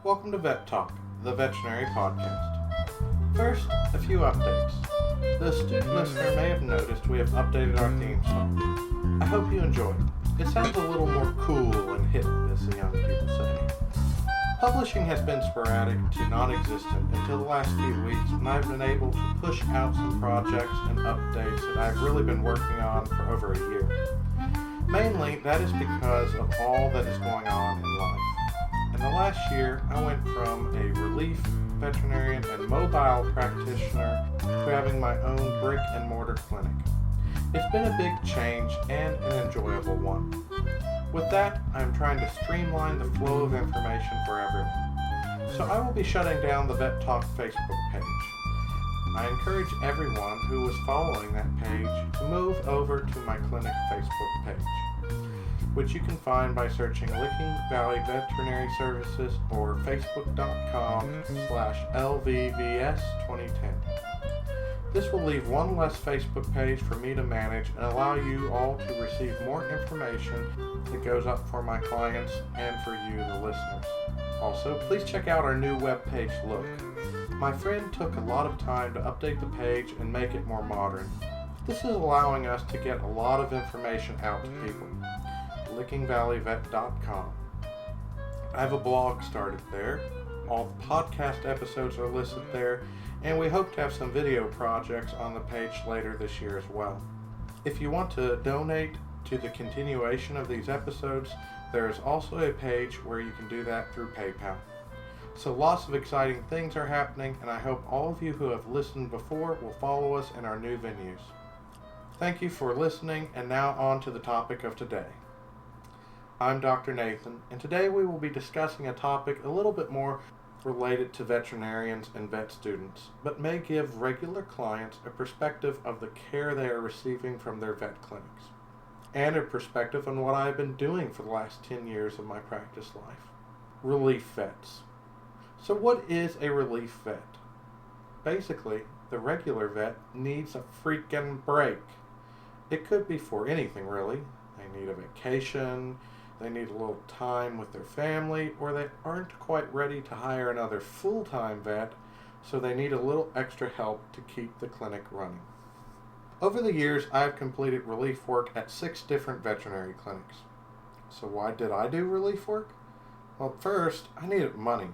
Welcome to Vet Talk, the veterinary podcast. First, a few updates. The astute listener may have noticed we have updated our theme song. I hope you enjoy it. It sounds a little more cool and hip, as the young people say. Publishing has been sporadic to non-existent until the last few weeks, and I've been able to push out some projects and updates that I've really been working on for over a year. Mainly, that is because of all that is going on in life. In the last year, I went from a relief veterinarian and mobile practitioner to having my own brick and mortar clinic. It's been a big change and an enjoyable one. With that, I'm trying to streamline the flow of information for everyone. So I will be shutting down the Vet Talk Facebook page. I encourage everyone who was following that page to move over to my clinic Facebook page, which you can find by searching Licking Valley Veterinary Services or facebook.com/LVVS2010. This will leave one less Facebook page for me to manage and allow you all to receive more information that goes up for my clients and for you, the listeners. Also, please check out our new webpage look. My friend took a lot of time to update the page and make it more modern. This is allowing us to get a lot of information out to people. LickingValleyVet.com. I have a blog started there. All the podcast episodes are listed there, and we hope to have some video projects on the page later this year as well. If you want to donate to the continuation of these episodes, there is also a page where you can do that through PayPal. So lots of exciting things are happening, and I hope all of you who have listened before will follow us in our new venues. Thank you for listening, and now on to the topic of today. I'm Dr. Nathan, and today we will be discussing a topic a little bit more related to veterinarians and vet students, but may give regular clients a perspective of the care they are receiving from their vet clinics, and a perspective on what I've been doing for the last 10 years of my practice life. Relief vets. So what is a relief vet? Basically, the regular vet needs a freaking break. It could be for anything really. They need a vacation, they need a little time with their family, or they aren't quite ready to hire another full-time vet, so they need a little extra help to keep the clinic running. Over the years, I have completed relief work at 6 different veterinary clinics. So why did I do relief work? Well, first, I needed money.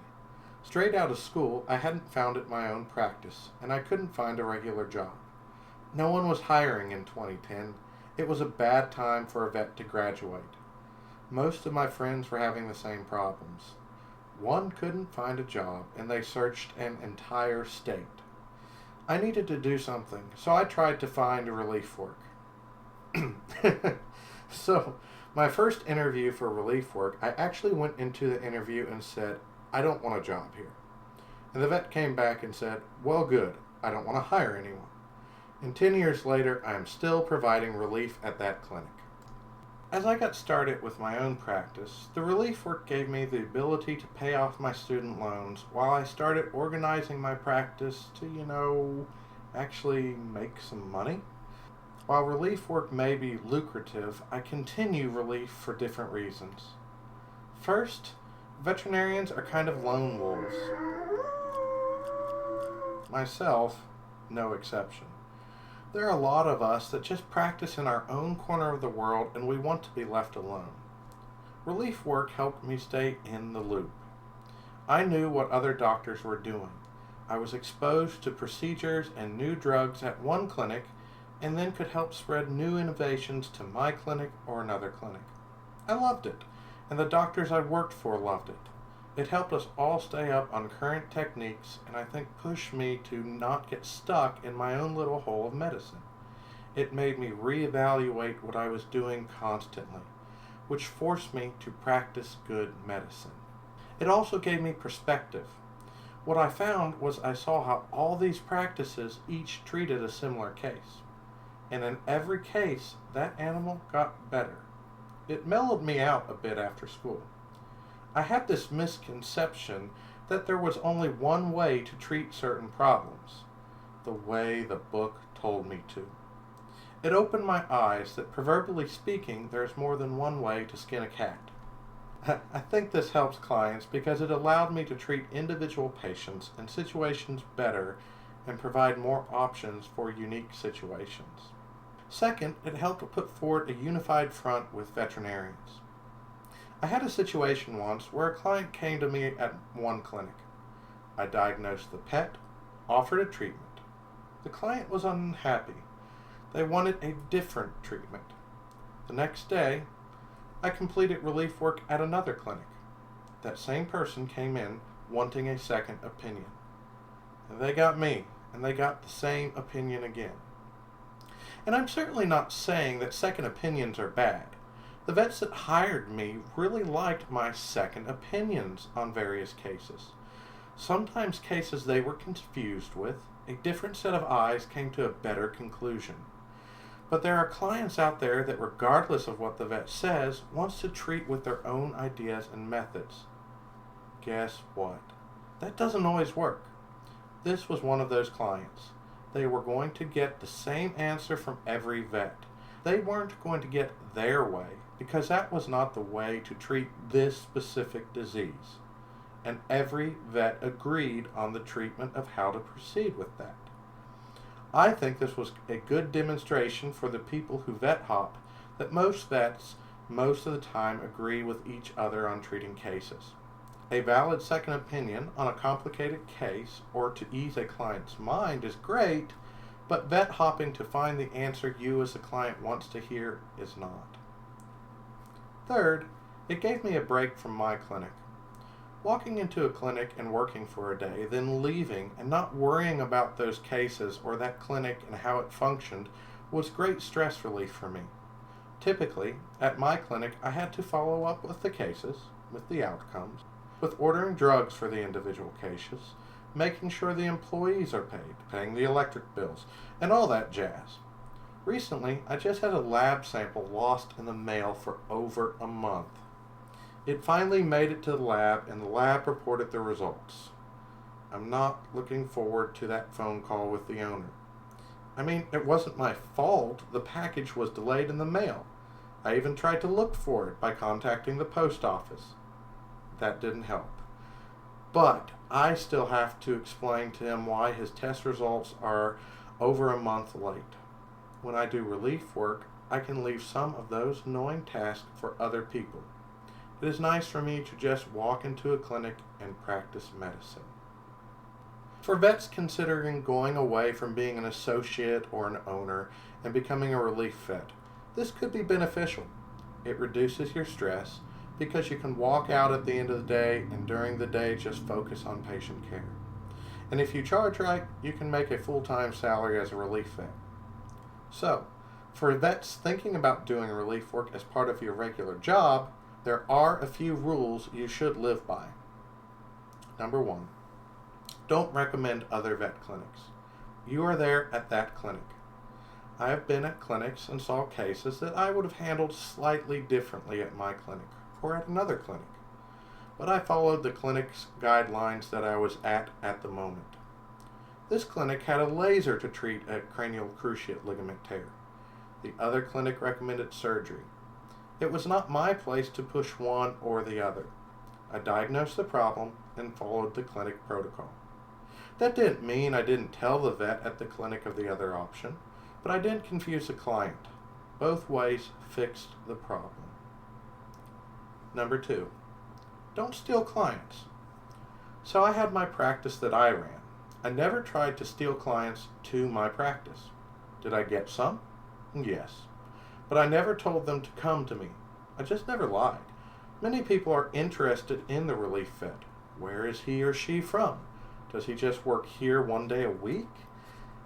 Straight out of school, I hadn't founded my own practice, and I couldn't find a regular job. No one was hiring in 2010. It was a bad time for a vet to graduate. Most of my friends were having the same problems. One couldn't find a job, and they searched an entire state. I needed to do something, so I tried to find a relief work. So, my first interview for relief work, I actually went into the interview and said, I don't want a job here. And the vet came back and said, well, good, I don't want to hire anyone. And 10 years later, I am still providing relief at that clinic. As I got started with my own practice, the relief work gave me the ability to pay off my student loans while I started organizing my practice to, actually make some money. While relief work may be lucrative, I continue relief for different reasons. First, veterinarians are kind of lone wolves. Myself, no exception. There are a lot of us that just practice in our own corner of the world, and we want to be left alone. Relief work helped me stay in the loop. I knew what other doctors were doing. I was exposed to procedures and new drugs at one clinic, and then could help spread new innovations to my clinic or another clinic. I loved it, and the doctors I worked for loved it. It helped us all stay up on current techniques, and I think pushed me to not get stuck in my own little hole of medicine. It made me reevaluate what I was doing constantly, which forced me to practice good medicine. It also gave me perspective. What I found was I saw how all these practices each treated a similar case, and in every case, that animal got better. It mellowed me out a bit after school. I had this misconception that there was only one way to treat certain problems, the way the book told me to. It opened my eyes that, proverbially speaking, there's more than one way to skin a cat. I think this helps clients because it allowed me to treat individual patients and situations better and provide more options for unique situations. Second, it helped to put forward a unified front with veterinarians. I had a situation once where a client came to me at one clinic. I diagnosed the pet, offered a treatment. The client was unhappy. They wanted a different treatment. The next day, I completed relief work at another clinic. That same person came in wanting a second opinion. And they got me, and they got the same opinion again. And I'm certainly not saying that second opinions are bad. The vets that hired me really liked my second opinions on various cases. Sometimes cases they were confused with, a different set of eyes came to a better conclusion. But there are clients out there that, regardless of what the vet says, wants to treat with their own ideas and methods. Guess what? That doesn't always work. This was one of those clients. They were going to get the same answer from every vet. They weren't going to get their way, because that was not the way to treat this specific disease. And every vet agreed on the treatment of how to proceed with that. I think this was a good demonstration for the people who vet hop that most vets most of the time agree with each other on treating cases. A valid second opinion on a complicated case or to ease a client's mind is great, but vet hopping to find the answer you as the client wants to hear is not. Third, it gave me a break from my clinic. Walking into a clinic and working for a day, then leaving and not worrying about those cases or that clinic and how it functioned was great stress relief for me. Typically, at my clinic, I had to follow up with the cases, with the outcomes, with ordering drugs for the individual cases, making sure the employees are paid, paying the electric bills, and all that jazz. Recently, I just had a lab sample lost in the mail for over a month. It finally made it to the lab, and the lab reported the results. I'm not looking forward to that phone call with the owner. I mean, it wasn't my fault the package was delayed in the mail. I even tried to look for it by contacting the post office. That didn't help. But I still have to explain to him why his test results are over a month late. When I do relief work, I can leave some of those annoying tasks for other people. It is nice for me to just walk into a clinic and practice medicine. For vets considering going away from being an associate or an owner and becoming a relief vet, this could be beneficial. It reduces your stress because you can walk out at the end of the day and during the day just focus on patient care. And if you charge right, you can make a full-time salary as a relief vet. So, for vets thinking about doing relief work as part of your regular job, there are a few rules you should live by. Number 1, don't recommend other vet clinics. You are there at that clinic. I have been at clinics and saw cases that I would have handled slightly differently at my clinic or at another clinic, but I followed the clinic's guidelines that I was at the moment. This clinic had a laser to treat a cranial cruciate ligament tear. The other clinic recommended surgery. It was not my place to push one or the other. I diagnosed the problem and followed the clinic protocol. That didn't mean I didn't tell the vet at the clinic of the other option, but I didn't confuse the client. Both ways fixed the problem. Number 2, don't steal clients. So I had my practice that I ran. I never tried to steal clients to my practice. Did I get some? Yes. But I never told them to come to me. I just never lied. Many people are interested in the relief vet. Where is he or she from? Does he just work here one day a week?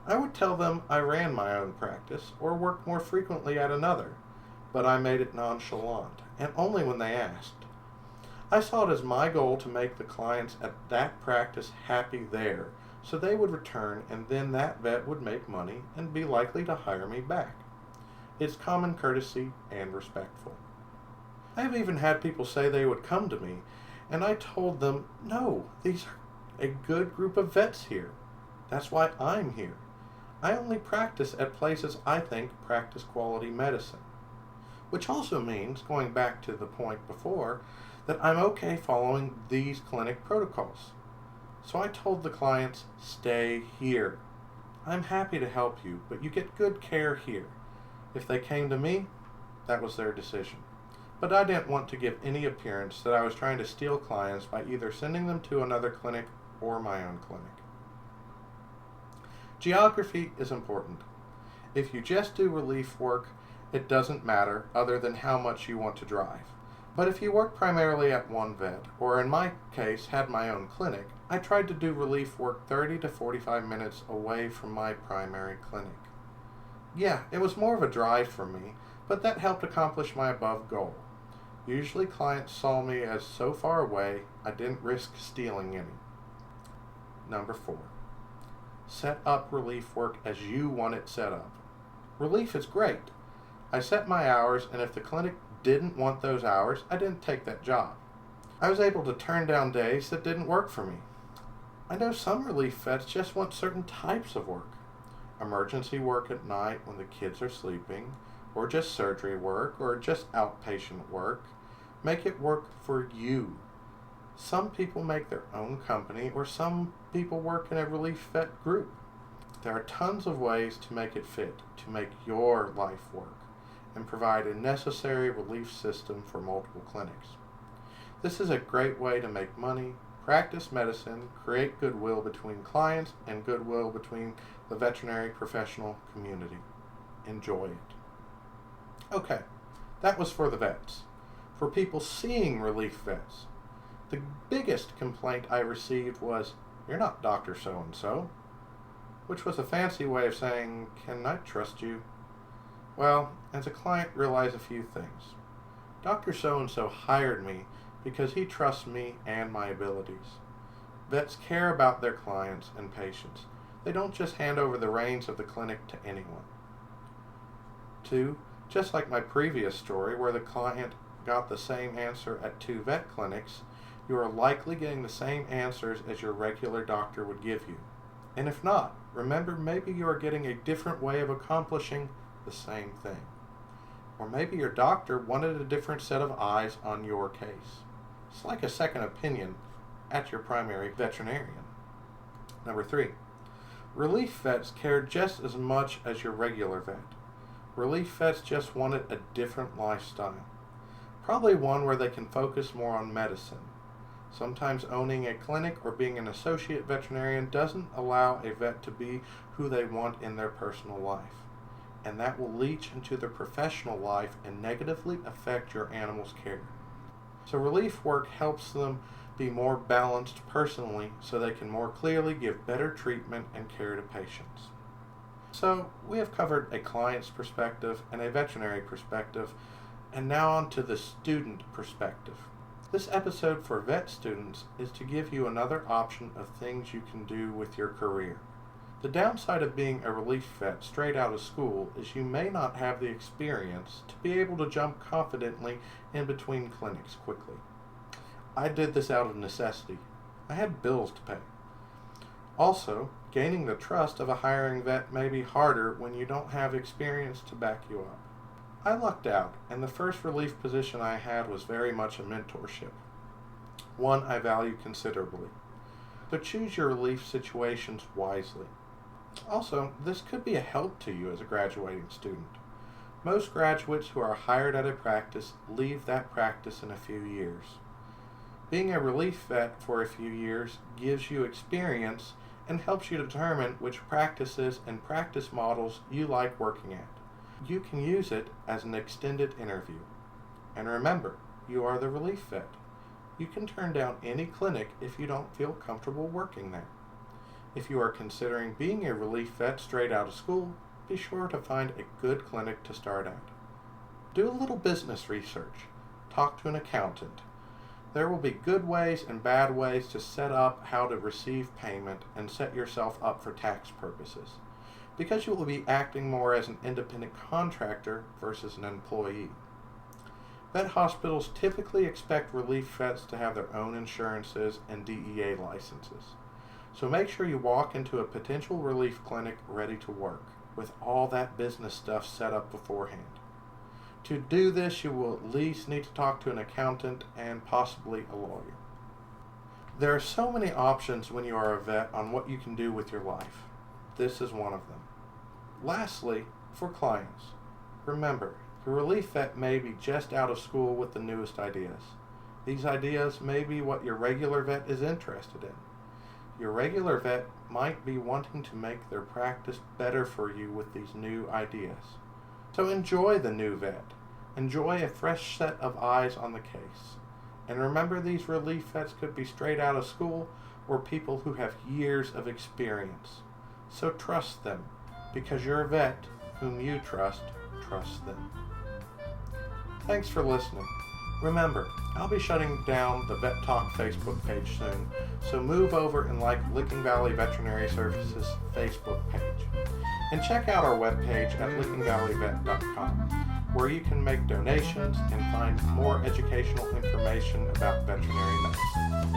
I would tell them I ran my own practice or worked more frequently at another, but I made it nonchalant, and only when they asked. I saw it as my goal to make the clients at that practice happy there, so they would return, and then that vet would make money and be likely to hire me back. It's common courtesy and respectful. I have even had people say they would come to me, and I told them, no, these are a good group of vets here. That's why I'm here. I only practice at places I think practice quality medicine. Which also means, going back to the point before, that I'm okay following these clinic protocols. So I told the clients, stay here. I'm happy to help you, but you get good care here. If they came to me, that was their decision. But I didn't want to give any appearance that I was trying to steal clients by either sending them to another clinic or my own clinic. Geography is important. If you just do relief work, it doesn't matter other than how much you want to drive. But if you work primarily at one vet, or in my case had my own clinic, I tried to do relief work 30 to 45 minutes away from my primary clinic. Yeah, it was more of a drive for me, but that helped accomplish my above goal. Usually clients saw me as so far away, I didn't risk stealing any. Number 4. Set up relief work as you want it set up. Relief is great. I set my hours, and if the clinic didn't want those hours, I didn't take that job. I was able to turn down days that didn't work for me. I know some relief vets just want certain types of work. Emergency work at night when the kids are sleeping, or just surgery work, or just outpatient work. Make it work for you. Some people make their own company, or some people work in a relief vet group. There are tons of ways to make it fit, to make your life work, and provide a necessary relief system for multiple clinics. This is a great way to make money, practice medicine, create goodwill between clients, and goodwill between the veterinary professional community. Enjoy it. Okay, that was for the vets. For people seeing relief vets, the biggest complaint I received was, "You're not Dr. So-and-so," which was a fancy way of saying, "Can I trust you?" Well, as a client, realize a few things. Dr. So-and-so hired me because he trusts me and my abilities. Vets care about their clients and patients. They don't just hand over the reins of the clinic to anyone. 2, just like my previous story where the client got the same answer at 2 vet clinics, you are likely getting the same answers as your regular doctor would give you. And if not, remember maybe you are getting a different way of accomplishing the same thing. Or maybe your doctor wanted a different set of eyes on your case. It's like a second opinion at your primary veterinarian. Number 3, relief vets care just as much as your regular vet. Relief vets just wanted a different lifestyle. Probably one where they can focus more on medicine. Sometimes owning a clinic or being an associate veterinarian doesn't allow a vet to be who they want in their personal life, and that will leach into their professional life and negatively affect your animal's care. So relief work helps them be more balanced personally so they can more clearly give better treatment and care to patients. So we have covered a client's perspective and a veterinary perspective, and now on to the student perspective. This episode for vet students is to give you another option of things you can do with your career. The downside of being a relief vet straight out of school is you may not have the experience to be able to jump confidently in between clinics quickly. I did this out of necessity. I had bills to pay. Also, gaining the trust of a hiring vet may be harder when you don't have experience to back you up. I lucked out, and the first relief position I had was very much a mentorship, one I value considerably. So choose your relief situations wisely. Also, this could be a help to you as a graduating student. Most graduates who are hired at a practice leave that practice in a few years. Being a relief vet for a few years gives you experience and helps you determine which practices and practice models you like working at. You can use it as an extended interview. And remember, you are the relief vet. You can turn down any clinic if you don't feel comfortable working there. If you are considering being a relief vet straight out of school, be sure to find a good clinic to start at. Do a little business research. Talk to an accountant. There will be good ways and bad ways to set up how to receive payment and set yourself up for tax purposes, because you will be acting more as an independent contractor versus an employee. Vet hospitals typically expect relief vets to have their own insurances and DEA licenses. So make sure you walk into a potential relief clinic ready to work, with all that business stuff set up beforehand. To do this, you will at least need to talk to an accountant and possibly a lawyer. There are so many options when you are a vet on what you can do with your life. This is one of them. Lastly, for clients, remember, your relief vet may be just out of school with the newest ideas. These ideas may be what your regular vet is interested in. Your regular vet might be wanting to make their practice better for you with these new ideas. So enjoy the new vet. Enjoy a fresh set of eyes on the case. And remember, these relief vets could be straight out of school or people who have years of experience. So trust them, because your vet, whom you trust, trusts them. Thanks for listening. Remember, I'll be shutting down the Vet Talk Facebook page soon, so move over and like Licking Valley Veterinary Services Facebook page. And check out our webpage at lickingvalleyvet.com, where you can make donations and find more educational information about veterinary medicine.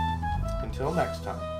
Until next time.